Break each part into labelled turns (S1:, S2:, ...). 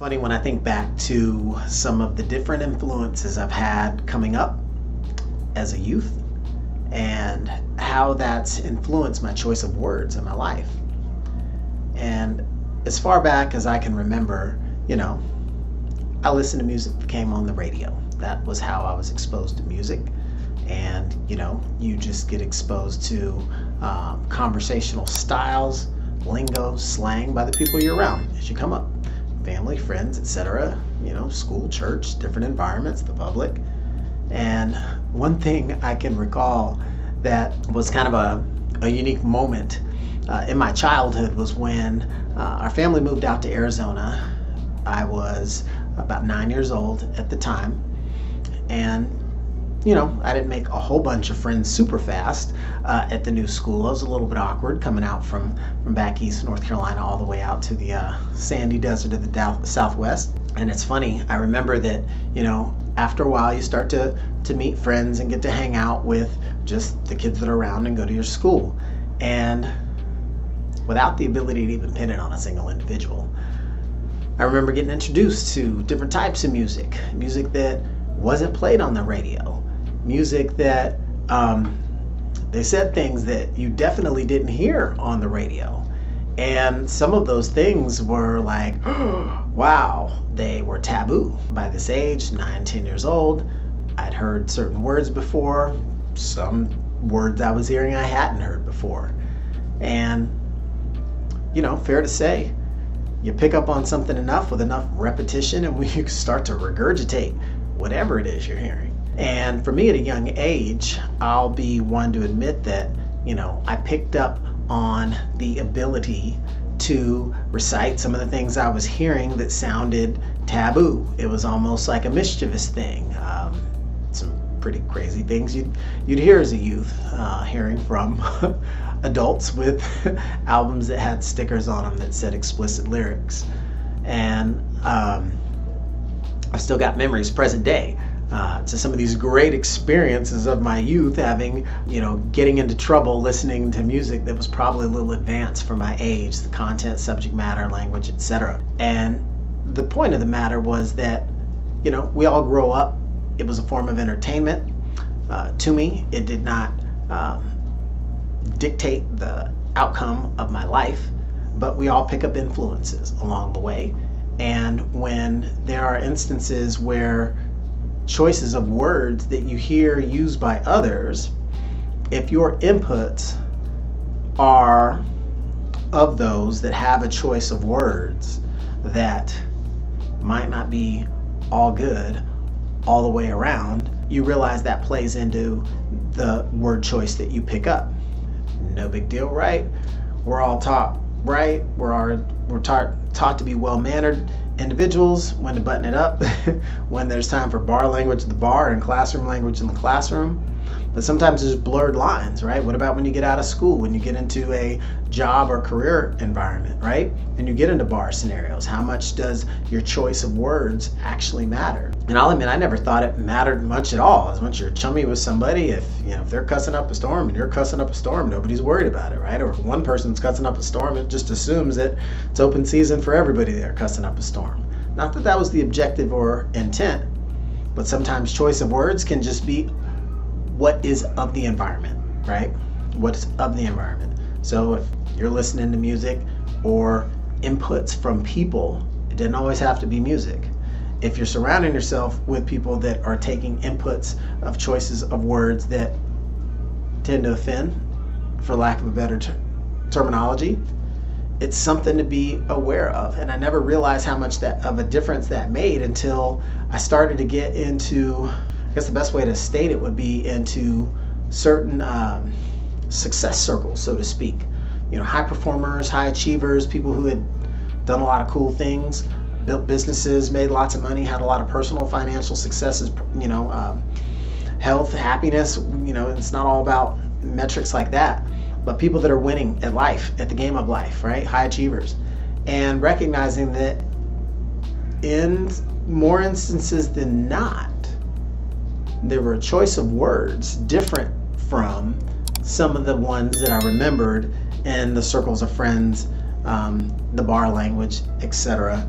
S1: Funny when I think back to some of the different influences I've had coming up as a youth and how that's influenced my choice of words in my life. And as far back as I can remember, I listened to music that came on the radio. That was how I was exposed to music. And, you just get exposed to conversational styles, lingo, slang by the people you're around as you come up. Family, friends, etc., school, church, different environments, the public. And one thing I can recall that was kind of a unique moment in my childhood was when our family moved out to Arizona. I was about 9 years old at the time. And I didn't make a whole bunch of friends super fast at the new school. I was a little bit awkward coming out from back east North Carolina all the way out to the sandy desert of the Southwest. And it's funny, I remember that, after a while you start to meet friends and get to hang out with just the kids that are around and go to your school. And without the ability to even pin it on a single individual, I remember getting introduced to different types of music that wasn't played on the radio. Music that they said things that you definitely didn't hear on the radio. And some of those things were like, wow, they were taboo. By this age, 9, 10 years old, I'd heard certain words before. Some words I was hearing I hadn't heard before. And, fair to say, you pick up on something enough with enough repetition and you start to regurgitate whatever it is you're hearing. And for me at a young age, I'll be one to admit that, I picked up on the ability to recite some of the things I was hearing that sounded taboo. It was almost like a mischievous thing. Some pretty crazy things you'd hear as a youth, hearing from adults with albums that had stickers on them that said explicit lyrics. And I've still got memories present day to some of these great experiences of my youth, having, getting into trouble listening to music that was probably a little advanced for my age, the content, subject matter, language, etc. And the point of the matter was that, we all grow up. It was a form of entertainment. To me, it did not dictate the outcome of my life, but we all pick up influences along the way. And when there are instances where choices of words that you hear used by others, if your inputs are of those that have a choice of words that might not be all good all the way around, you realize that plays into the word choice that you pick up. No big deal, right? We're all taught, right? We're taught to be well-mannered individuals, when to button it up, when there's time for bar language at the bar and classroom language in the classroom. But sometimes there's blurred lines, right? What about when you get out of school, when you get into a job or career environment, right? And you get into bar scenarios. How much does your choice of words actually matter? And I'll admit, I never thought it mattered much at all. As much you're chummy with somebody, if they're cussing up a storm and you're cussing up a storm, nobody's worried about it, right? Or if one person's cussing up a storm, it just assumes that it's open season for everybody there cussing up a storm. Not that that was the objective or intent, but sometimes choice of words can just be what is of the environment, right? What's of the environment. So if you're listening to music or inputs from people, it doesn't always have to be music. If you're surrounding yourself with people that are taking inputs of choices of words that tend to offend, for lack of a better terminology, it's something to be aware of. And I never realized how much of a difference that made until I started to get into, I guess the best way to state it would be into certain success circles, so to speak. High performers, high achievers, people who had done a lot of cool things, built businesses, made lots of money, had a lot of personal financial successes, health, happiness. It's not all about metrics like that, but people that are winning at life, at the game of life, right? High achievers. And recognizing that in more instances than not, there were a choice of words different from some of the ones that I remembered in the circles of friends, the bar language, etc.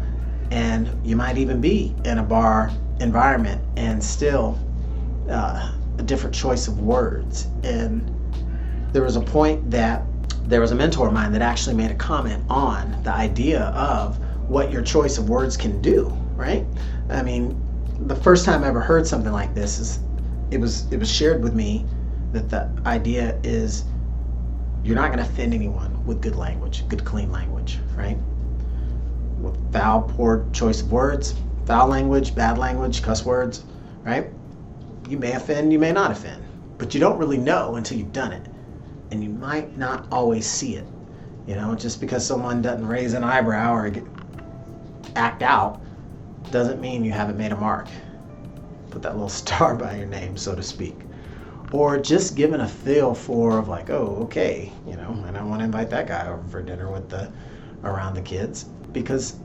S1: And you might even be in a bar environment and still a different choice of words. And there was a point that there was a mentor of mine that actually made a comment on the idea of what your choice of words can do, right? I mean, the first time I ever heard something like this is it was shared with me that the idea is you're not going to offend anyone with good language, good clean language, right? With foul, poor choice of words, foul language, bad language, cuss words, right? You may offend, you may not offend, but you don't really know until you've done it. And you might not always see it. You know, just because someone doesn't raise an eyebrow or act out doesn't mean you haven't made a mark. Put that little star by your name, so to speak. Or just giving a feel for of like, oh, okay, you know, and I want to invite that guy over for dinner around the kids, because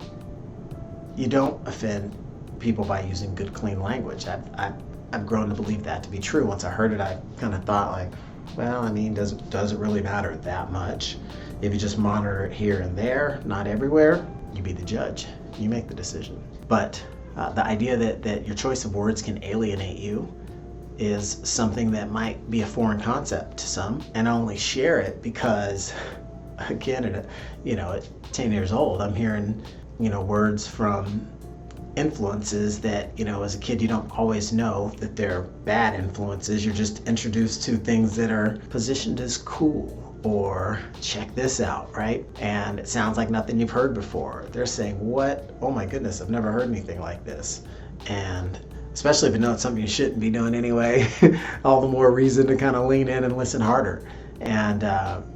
S1: you don't offend people by using good, clean language. I've grown to believe that to be true. Once I heard it, I kind of thought like, well, I mean, does it really matter that much? If you just monitor it here and there, not everywhere, you be the judge. You make the decision. But the idea that your choice of words can alienate you is something that might be a foreign concept to some, and I only share it because, again, at 10 years old, I'm hearing, words from influences that, as a kid, you don't always know that they're bad influences. You're just introduced to things that are positioned as cool or check this out, right? And it sounds like nothing you've heard before. They're saying, what? Oh my goodness, I've never heard anything like this. And especially if you know it's something you shouldn't be doing anyway, all the more reason to kind of lean in and listen harder. And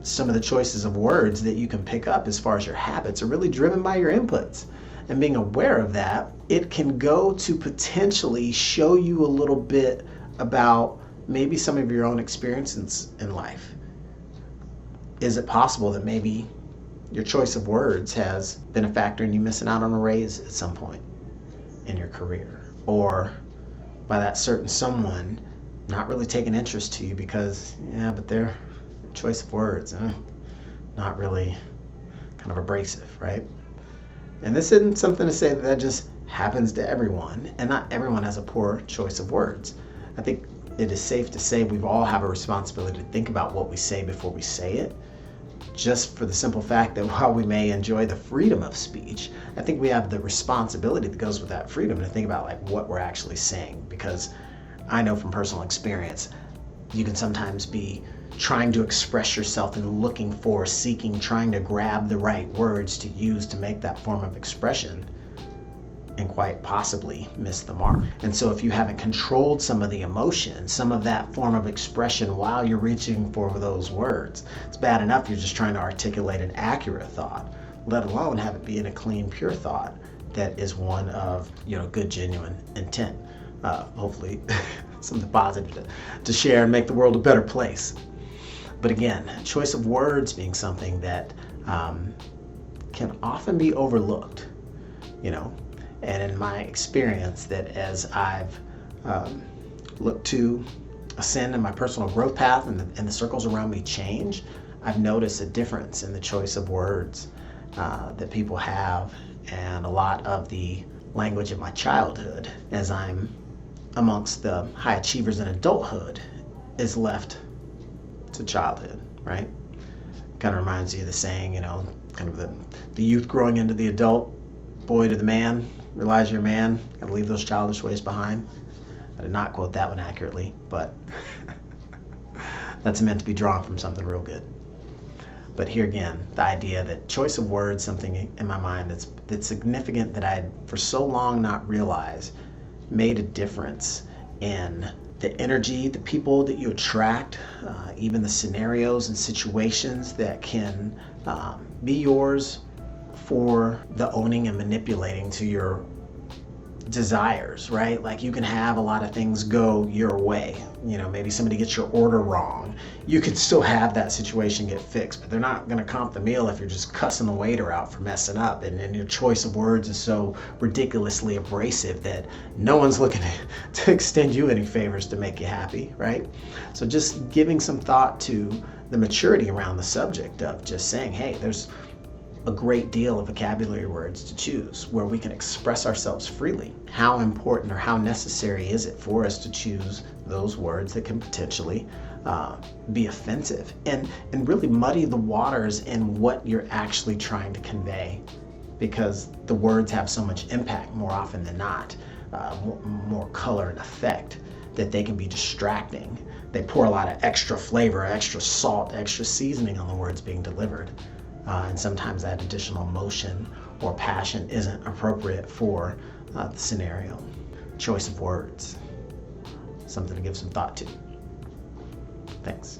S1: some of the choices of words that you can pick up as far as your habits are really driven by your inputs. And being aware of that, it can go to potentially show you a little bit about maybe some of your own experiences in life. Is it possible that maybe your choice of words has been a factor in you missing out on a raise at some point in your career? Or by that certain someone not really taking interest to you because, but their choice of words, not really kind of abrasive, right? And this isn't something to say that just happens to everyone, and not everyone has a poor choice of words. I think it is safe to say we all have a responsibility to think about what we say before we say it, just for the simple fact that while we may enjoy the freedom of speech, I think we have the responsibility that goes with that freedom to think about like what we're actually saying, because I know from personal experience, you can sometimes be trying to express yourself and looking for, seeking, trying to grab the right words to use to make that form of expression, and quite possibly miss the mark. And so if you haven't controlled some of the emotion, some of that form of expression while you're reaching for those words, it's bad enough you're just trying to articulate an accurate thought, let alone have it be in a clean, pure thought that is one of, good, genuine intent. Hopefully something positive to share and make the world a better place. But again, choice of words being something that can often be overlooked, and in my experience that as I've looked to ascend in my personal growth path and the circles around me change, I've noticed a difference in the choice of words that people have, and a lot of the language of my childhood as I'm amongst the high achievers in adulthood is left to childhood, right? Kind of reminds you of the saying, kind of the youth growing into the adult, boy to the man, realize you're a man, gotta leave those childish ways behind. I did not quote that one accurately, but that's meant to be drawn from something real good. But here again, the idea that choice of words, something in my mind that's significant that I'd for so long not realized made a difference in the energy, the people that you attract, even the scenarios and situations that can be yours for the owning and manipulating to your desires, right? Like you can have a lot of things go your way. Maybe somebody gets your order wrong. You can still have that situation get fixed, but they're not going to comp the meal if you're just cussing the waiter out for messing up. And your choice of words is so ridiculously abrasive that no one's looking to extend you any favors to make you happy, right? So just giving some thought to the maturity around the subject of just saying, hey, there's a great deal of vocabulary words to choose where we can express ourselves freely. How important or how necessary is it for us to choose those words that can potentially be offensive and really muddy the waters in what you're actually trying to convey? Because the words have so much impact more often than not, more color and effect, that they can be distracting. They pour a lot of extra flavor, extra salt, extra seasoning on the words being delivered. And sometimes that additional emotion or passion isn't appropriate for the scenario. Choice of words, something to give some thought to. Thanks.